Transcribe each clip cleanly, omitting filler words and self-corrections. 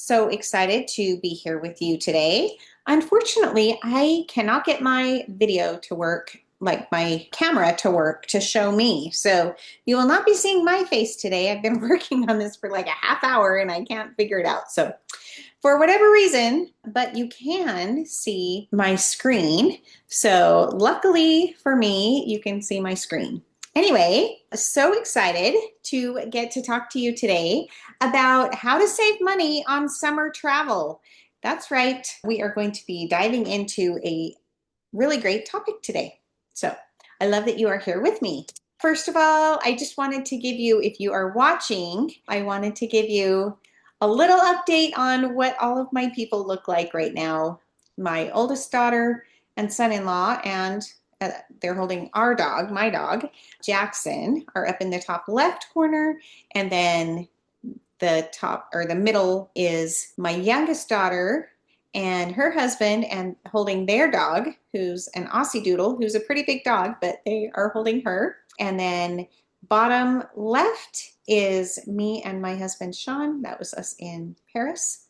so excited to be here with you today. Unfortunately, I cannot get my video to work, like my camera to work to show me. So you will not be seeing my face today. I've been working on this for like a half hour and I can't figure it out. So for whatever reason, but you can see my screen. So luckily for me, you can see my screen. Anyway, so excited to get to talk to you today about how to save money on summer travel. That's right. We are going to be diving into a really great topic today. So I love that you are here with me. First of all, I just wanted to give you, if you are watching, I wanted to give you a little update on what all of my people look like right now. My oldest daughter and son-in-law, and they're holding our dog, my dog, Jackson, are up in the top left corner, and then the top or the middle is my youngest daughter and her husband and holding their dog, who's an Aussie Doodle, who's a pretty big dog, but they are holding her. And then bottom left is me and my husband, Sean. That was us in Paris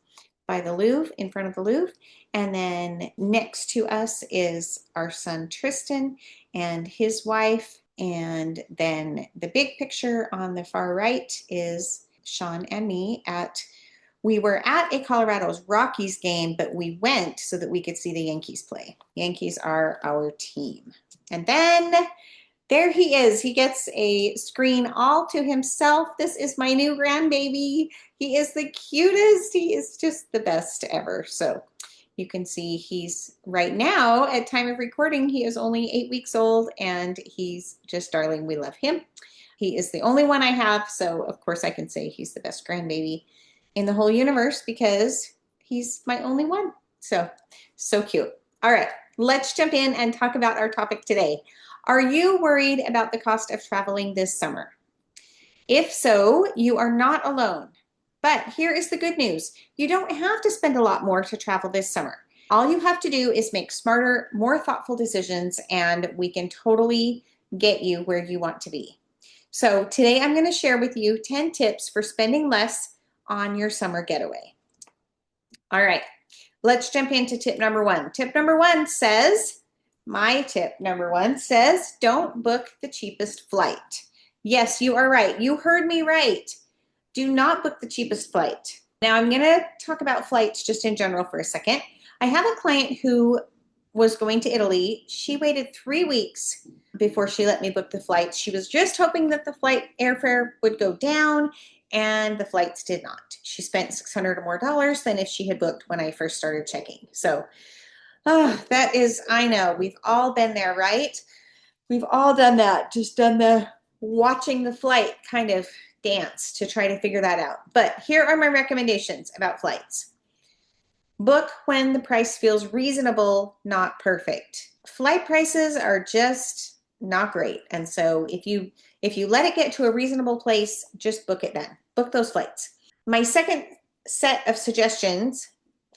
by the Louvre, in front of the Louvre. And then next to us is our son, Tristan, and his wife. And then the big picture on the far right is Sean and me we were at a Colorado's Rockies game, but we went so that we could see the Yankees play. Yankees are our team. And then there he is. He gets a screen all to himself. This is my new grandbaby. He is the cutest. He is just the best ever. So you can see he's right now, at time of recording, he is only 8 weeks old and he's just darling. We love him. He is the only one I have. So of course I can say he's the best grandbaby in the whole universe because he's my only one. So cute. All right, let's jump in and talk about our topic today. Are you worried about the cost of traveling this summer? If so, you are not alone. But here is the good news. You don't have to spend a lot more to travel this summer. All you have to do is make smarter, more thoughtful decisions, and we can totally get you where you want to be. So today I'm going to share with you 10 tips for spending less on your summer getaway. All right, let's jump into tip number one. My tip number one says, don't book the cheapest flight. Yes, you are right. You heard me right. Do not book the cheapest flight. Now I'm going to talk about flights just in general for a second. I have a client who was going to Italy. She waited 3 weeks before she let me book the flight. She was just hoping that the flight airfare would go down, and the flights did not. She spent $600 or more than if she had booked when I first started checking. So that is, I know, we've all been there, right? We've all done that, just done the watching the flight kind of dance to try to figure that out. But here are my recommendations about flights. Book when the price feels reasonable, not perfect. Flight prices are just not great. And so if you let it get to a reasonable place, just book it then. Book those flights. My second set of suggestions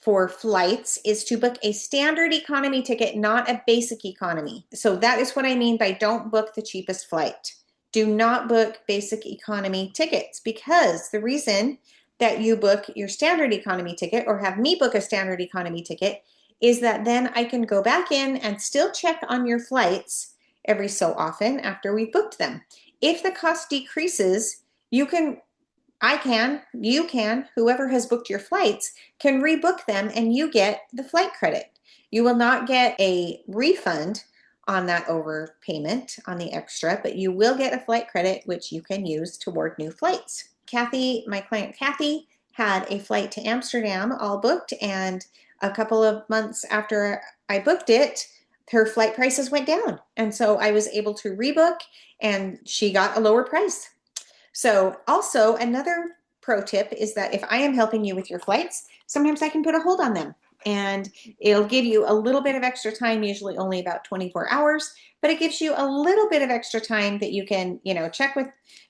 for flights is to book a standard economy ticket, not a basic economy. So that is what I mean by don't book the cheapest flight. Do not book basic economy tickets, because the reason that you book your standard economy ticket or have me book a standard economy ticket is that then I can go back in and still check on your flights every so often after we've booked them. If the cost decreases, you can, whoever has booked your flights can rebook them and you get the flight credit. You will not get a refund on that overpayment on the extra, but you will get a flight credit which you can use toward new flights. Kathy, my client Kathy, had a flight to Amsterdam all booked, and a couple of months after I booked it, her flight prices went down. And so I was able to rebook and she got a lower price. So also another pro tip is that if I am helping you with your flights, sometimes I can put a hold on them. And it'll give you a little bit of extra time, usually only about 24 hours, but it gives you a little bit of extra time that you can, check with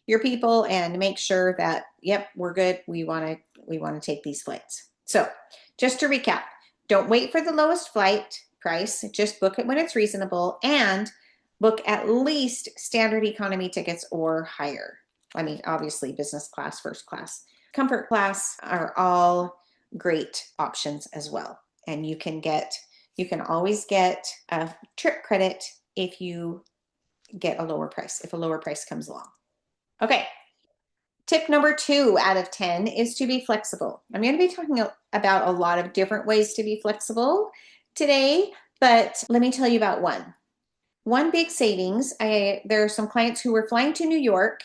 your people and make sure that, yep, we're good. We want to take these flights. So just to recap, don't wait for the lowest flight price. Just book it when it's reasonable, and book at least standard economy tickets or higher. I mean, obviously business class, first class, comfort class are all great options as well. And you can always get a trip credit if you get a lower price, if a lower price comes along. Okay. Tip number 2 out of 10 is to be flexible. I'm going to be talking about a lot of different ways to be flexible today, but let me tell you about one. One big savings, there are some clients who were flying to New York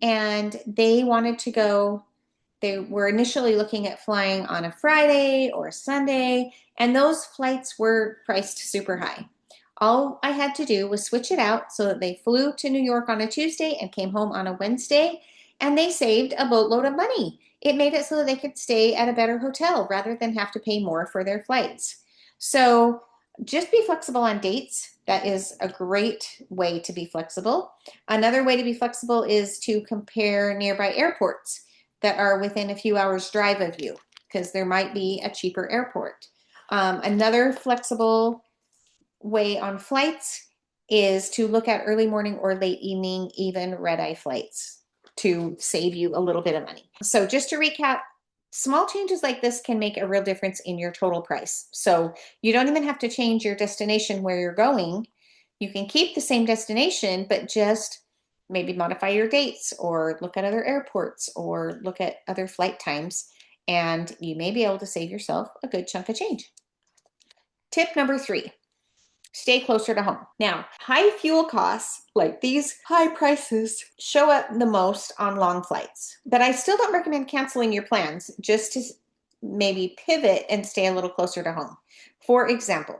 and they wanted to go. They were initially looking at flying on a Friday or a Sunday, and those flights were priced super high. All I had to do was switch it out so that they flew to New York on a Tuesday and came home on a Wednesday, and they saved a boatload of money. It made it so that they could stay at a better hotel rather than have to pay more for their flights. So just be flexible on dates. That is a great way to be flexible. Another way to be flexible is to compare nearby airports that are within a few hours drive of you, because there might be a cheaper airport. Another flexible way on flights is to look at early morning or late evening, even red-eye flights, to save you a little bit of money. So just to recap, small changes like this can make a real difference in your total price. So you don't even have to change your destination where you're going. You can keep the same destination, but just maybe modify your dates or look at other airports or look at other flight times, and you may be able to save yourself a good chunk of change. Tip number 3, stay closer to home. Now, high fuel costs, like these high prices, show up the most on long flights. But I still don't recommend canceling your plans, just to maybe pivot and stay a little closer to home. For example,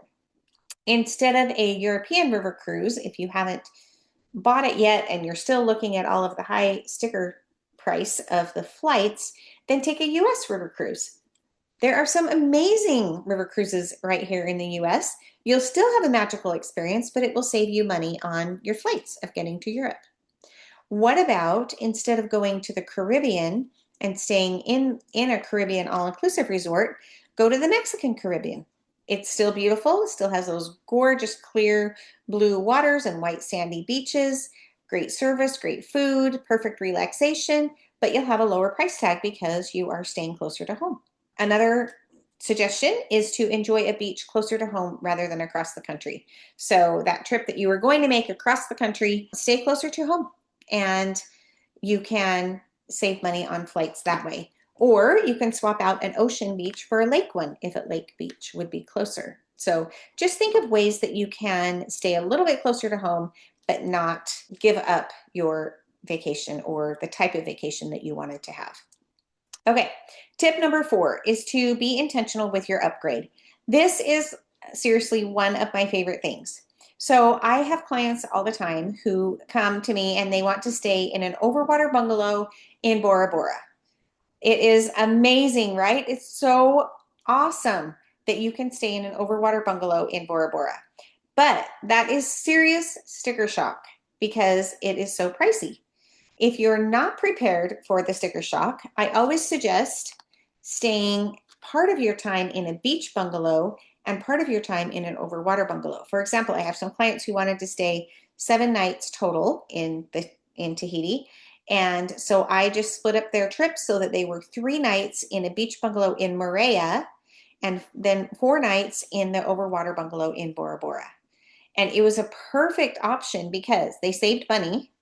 instead of a European river cruise, if you haven't bought it yet and you're still looking at all of the high sticker price of the flights, then take a US river cruise. There are some amazing river cruises right here in the US. You'll still have a magical experience, but it will save you money on your flights of getting to Europe. What about, instead of going to the Caribbean and staying in a Caribbean all-inclusive resort, go to the Mexican Caribbean? It's still beautiful. It still has those gorgeous clear blue waters and white sandy beaches, great service, great food, perfect relaxation, but you'll have a lower price tag because you are staying closer to home. Another suggestion is to enjoy a beach closer to home rather than across the country. So that trip that you were going to make across the country, stay closer to home, and you can save money on flights that way. Or you can swap out an ocean beach for a lake one if a lake beach would be closer. So just think of ways that you can stay a little bit closer to home, but not give up your vacation or the type of vacation that you wanted to have. Okay, tip number 4 is to be intentional with your upgrade. This is seriously one of my favorite things. So I have clients all the time who come to me and they want to stay in an overwater bungalow in Bora Bora. It is amazing, right? It's so awesome that you can stay in an overwater bungalow in Bora Bora. But that is serious sticker shock because it is so pricey. If you're not prepared for the sticker shock, I always suggest staying part of your time in a beach bungalow and part of your time in an overwater bungalow. For example, I have some clients who wanted to stay 7 nights total in Tahiti. And so I just split up their trips so that they were 3 nights in a beach bungalow in Moorea and then 4 nights in the overwater bungalow in Bora Bora. And it was a perfect option because they saved money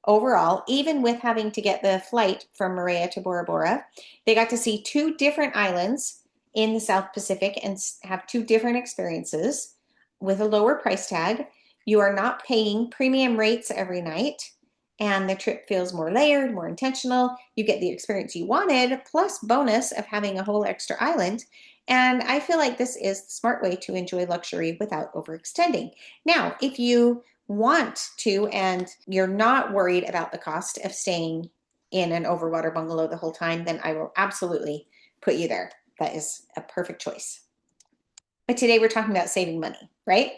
overall, even with having to get the flight from Moorea to Bora Bora. They got to see 2 different islands in the South Pacific and have 2 different experiences with a lower price tag. You are not paying premium rates every night, and the trip feels more layered, more intentional. You get the experience you wanted, plus bonus of having a whole extra island. And I feel like this is the smart way to enjoy luxury without overextending. Now, if you want to and you're not worried about the cost of staying in an overwater bungalow the whole time, then I will absolutely put you there. That is a perfect choice. But today we're talking about saving money, right?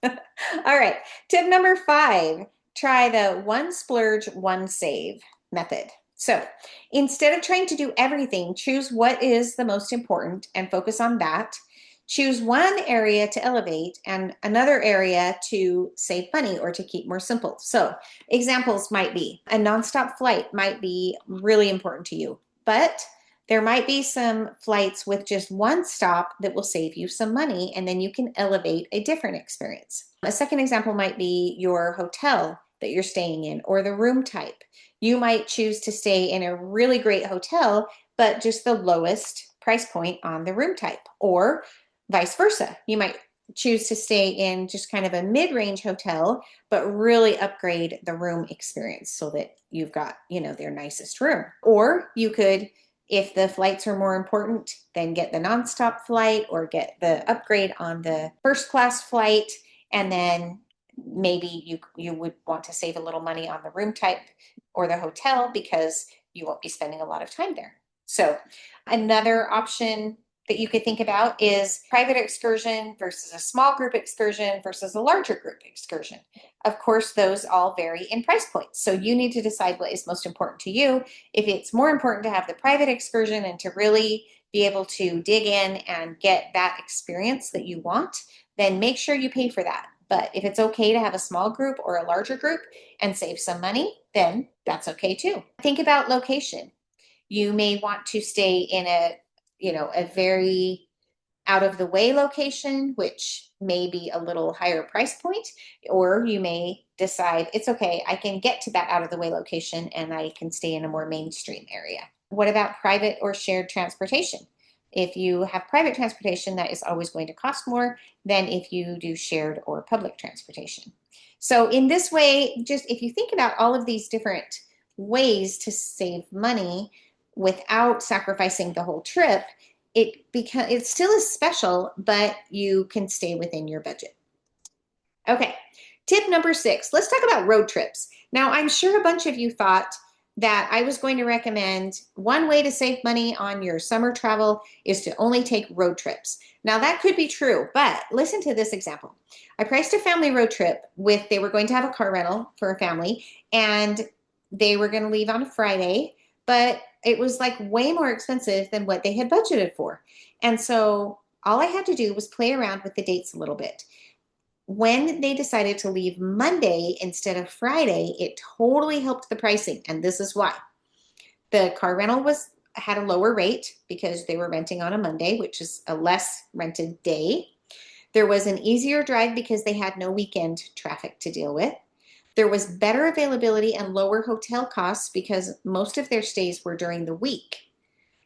All right, tip number 5, try the one splurge, one save method. So instead of trying to do everything, choose what is the most important and focus on that. Choose one area to elevate and another area to save money or to keep more simple. So examples might be a nonstop flight might be really important to you, but There might be some flights with just one stop that will save you some money, and then you can elevate a different experience. A second example might be your hotel that you're staying in or the room type. You might choose to stay in a really great hotel, but just the lowest price point on the room type, or vice versa. You might choose to stay in just kind of a mid-range hotel, but really upgrade the room experience so that you've got, their nicest room. Or you could, if the flights are more important, then get the nonstop flight or get the upgrade on the first class flight. And then maybe you would want to save a little money on the room type or the hotel because you won't be spending a lot of time there. So another option that you could think about is private excursion versus a small group excursion versus a larger group excursion. Of course, those all vary in price points. So you need to decide what is most important to you. If it's more important to have the private excursion and to really be able to dig in and get that experience that you want, then make sure you pay for that. But if it's okay to have a small group or a larger group and save some money, then that's okay too. Think about location. You may want to stay in a very out of the way location, which may be a little higher price point, or you may decide it's okay, I can get to that out of the way location and I can stay in a more mainstream area. What about private or shared transportation? If you have private transportation, that is always going to cost more than if you do shared or public transportation. So in this way, just if you think about all of these different ways to save money without sacrificing the whole trip, it still is special, but you can stay within your budget. Okay, tip number 6, let's talk about road trips. Now, I'm sure a bunch of you thought that I was going to recommend one way to save money on your summer travel is to only take road trips. Now, that could be true, but listen to this example. I priced a family road trip they were going to have a car rental for a family, and they were going to leave on a Friday, but it was like way more expensive than what they had budgeted for. And so all I had to do was play around with the dates a little bit. When they decided to leave Monday instead of Friday, it totally helped the pricing. And this is why. The car rental had a lower rate because they were renting on a Monday, which is a less rented day. There was an easier drive because they had no weekend traffic to deal with. There was better availability and lower hotel costs because most of their stays were during the week.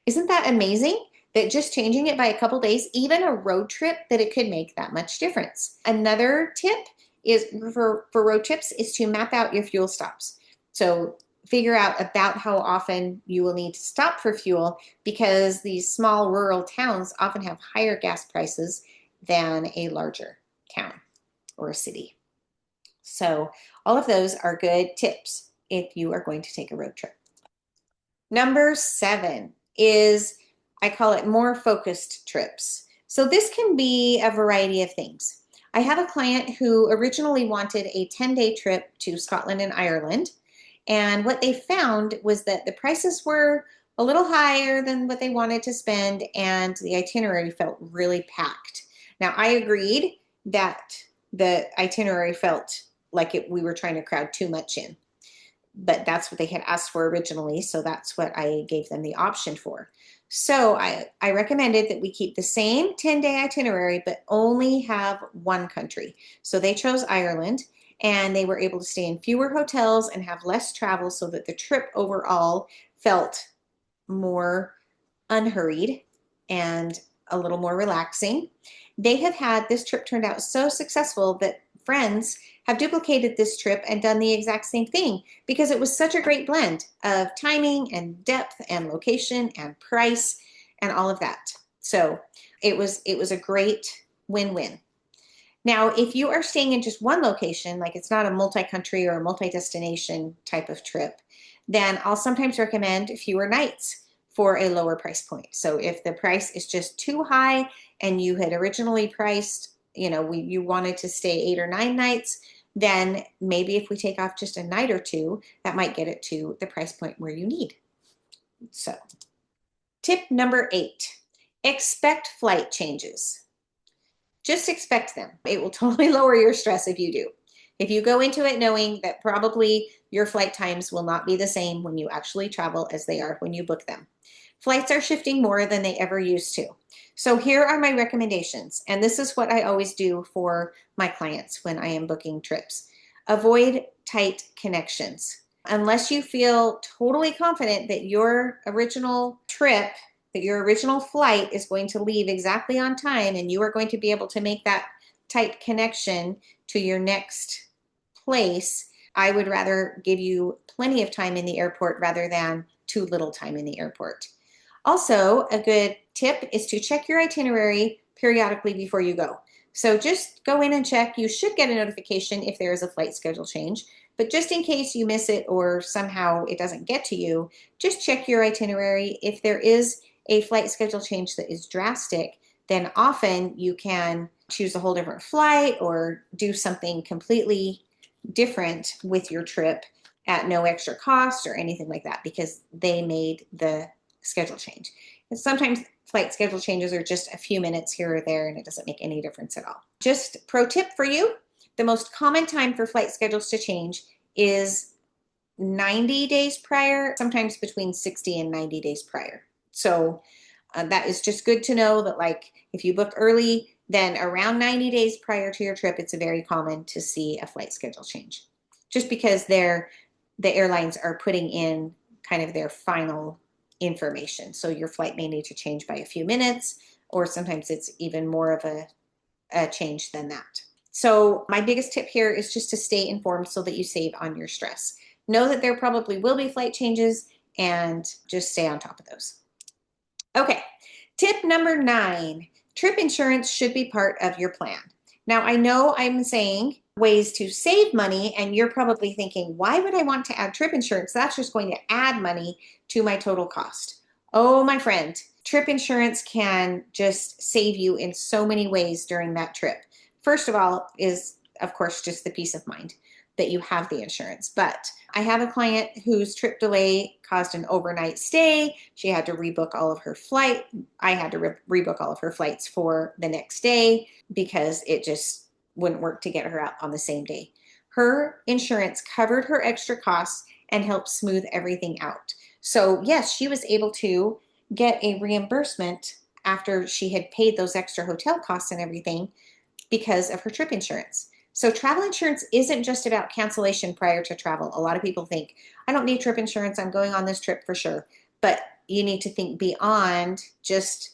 Isn't that amazing? That just changing it by a couple days, even a road trip, that it could make that much difference. Another tip is for road trips is to map out your fuel stops. So figure out about how often you will need to stop for fuel, because these small rural towns often have higher gas prices than a larger town or a city. So all of those are good tips if you are going to take a road trip. Number 7 is, I call it more focused trips. So this can be a variety of things. I have a client who originally wanted a 10-day trip to Scotland and Ireland. And what they found was that the prices were a little higher than what they wanted to spend, and the itinerary felt really packed. Now, I agreed that the itinerary felt like we were trying to crowd too much in. But that's what they had asked for originally, so that's what I gave them the option for. So I recommended that we keep the same 10-day itinerary, but only have one country. So they chose Ireland, and they were able to stay in fewer hotels and have less travel so that the trip overall felt more unhurried and a little more relaxing. They have had this trip turned out so successful that friends have duplicated this trip and done the exact same thing because it was such a great blend of timing and depth and location and price and all of that. So it was a great win-win. Now, if you are staying in just one location, like it's not a multi-country or a multi-destination type of trip, then I'll sometimes recommend fewer nights for a lower price point. So if the price is just too high and you had originally priced, you wanted to stay 8 or 9 nights, then maybe if we take off just a night or two, that might get it to the price point where you need. So tip number 8, expect flight changes. Just expect them. It will totally lower your stress if you do. If you go into it knowing that probably your flight times will not be the same when you actually travel as they are when you book them. Flights are shifting more than they ever used to. So here are my recommendations, and this is what I always do for my clients when I am booking trips. Avoid tight connections. Unless you feel totally confident that your original trip, that your original flight is going to leave exactly on time and you are going to be able to make that tight connection to your next place, I would rather give you plenty of time in the airport rather than too little time in the airport. Also, a good tip is to check your itinerary periodically before you go. So just go in and check. You should get a notification if there is a flight schedule change, but just in case you miss it or somehow it doesn't get to you, just check your itinerary. If there is a flight schedule change that is drastic, then often you can choose a whole different flight or do something completely different with your trip at no extra cost or anything like that because they made the schedule change. And sometimes flight schedule changes are just a few minutes here or there and it doesn't make any difference at all. Just pro tip for you, the most common time for flight schedules to change is 90 days prior, sometimes between 60 and 90 days prior. So that is just good to know that, like, if you book early, then around 90 days prior to your trip, it's very common to see a flight schedule change. Just because the airlines are putting in kind of their final information. So your flight may need to change by a few minutes, or sometimes it's even more of a change than that. So my biggest tip here is just to stay informed so that you save on your stress. Know that there probably will be flight changes and just stay on top of those. Okay, tip number 9, trip insurance should be part of your plan. Now, I know I'm saying ways to save money, and you're probably thinking, why would I want to add trip insurance? That's just going to add money to my total cost. Oh, my friend, trip insurance can just save you in so many ways during that trip. First of all is, of course, just the peace of mind that you have the insurance. But I have a client whose trip delay caused an overnight stay. She had to rebook all of her flight. I had to rebook all of her flights for the next day because it just wouldn't work to get her out on the same day. Her insurance covered her extra costs and helped smooth everything out. So yes, she was able to get a reimbursement after she had paid those extra hotel costs and everything because of her trip insurance. So travel insurance isn't just about cancellation prior to travel. A lot of people think, I don't need trip insurance, I'm going on this trip for sure. But you need to think beyond just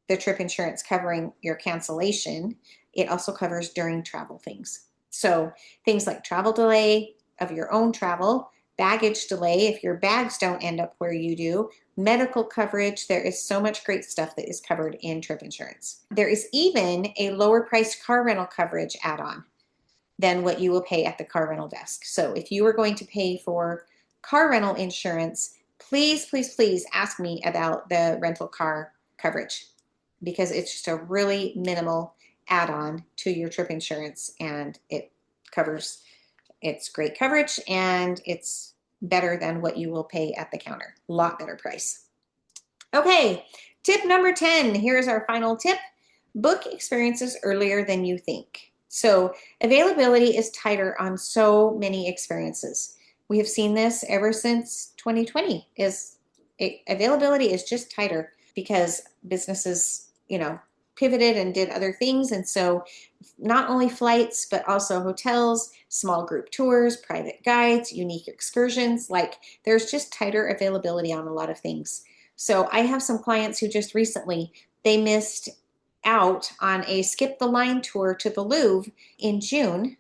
the trip insurance covering your cancellation. It also covers during travel things. So things like travel delay of your own travel, baggage delay if your bags don't end up where you do, medical coverage. There is so much great stuff that is covered in trip insurance. There is even a lower priced car rental coverage add-on than what you will pay at the car rental desk. So if you are going to pay for car rental insurance, please, please, please ask me about the rental car coverage because it's just a really minimal add-on to your trip insurance and it's great coverage and it's better than what you will pay at the counter. A lot better price. Okay, tip number 10. Here's our final tip. Book experiences earlier than you think. So availability is tighter on so many experiences. We have seen this ever since 2020. Availability is just tighter because businesses, pivoted and did other things. And so not only flights, but also hotels, small group tours, private guides, unique excursions, like there's just tighter availability on a lot of things. So I have some clients who just recently, they missed out on a skip the line tour to the Louvre in June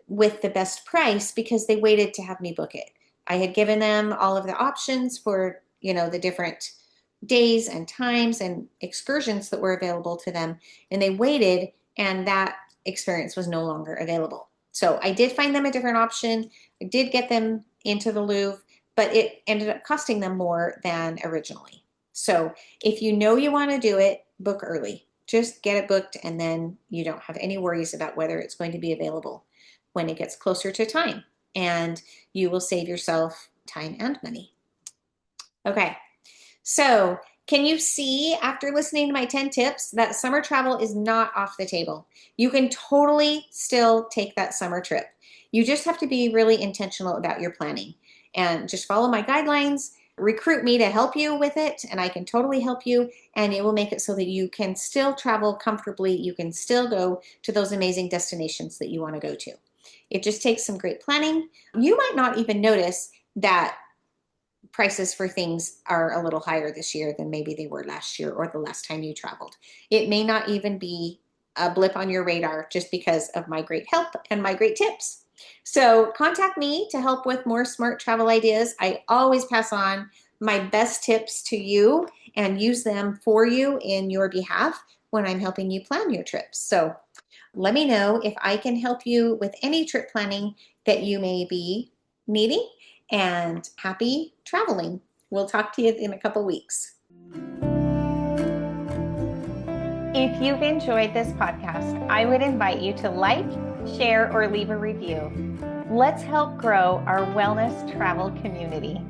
with the best price because they waited to have me book it. I had given them all of the options for, the different days and times and excursions that were available to them, and they waited and that experience was no longer available. So I did find them a different option. I did get them into the Louvre, but it ended up costing them more than originally. So if you know you want to do it, book early. Just get it booked and then you don't have any worries about whether it's going to be available when it gets closer to time. And you will save yourself time and money. Okay, so can you see after listening to my 10 tips that summer travel is not off the table? You can totally still take that summer trip. You just have to be really intentional about your planning and just follow my guidelines. recruit me to help you with it, and I can totally help you, and it will make it so that you can still travel comfortably. You can still go to those amazing destinations that you want to go to. It just takes some great planning. You might not even notice that prices for things are a little higher this year than maybe they were last year or the last time you traveled. It may not even be a blip on your radar just because of my great help and my great tips. So contact me to help with more smart travel ideas. I always pass on my best tips to you and use them for you in your behalf when I'm helping you plan your trips. So let me know if I can help you with any trip planning that you may be needing, and happy traveling. We'll talk to you in a couple weeks. If you've enjoyed this podcast, I would invite you to like, share, or leave a review. Let's help grow our wellness travel community.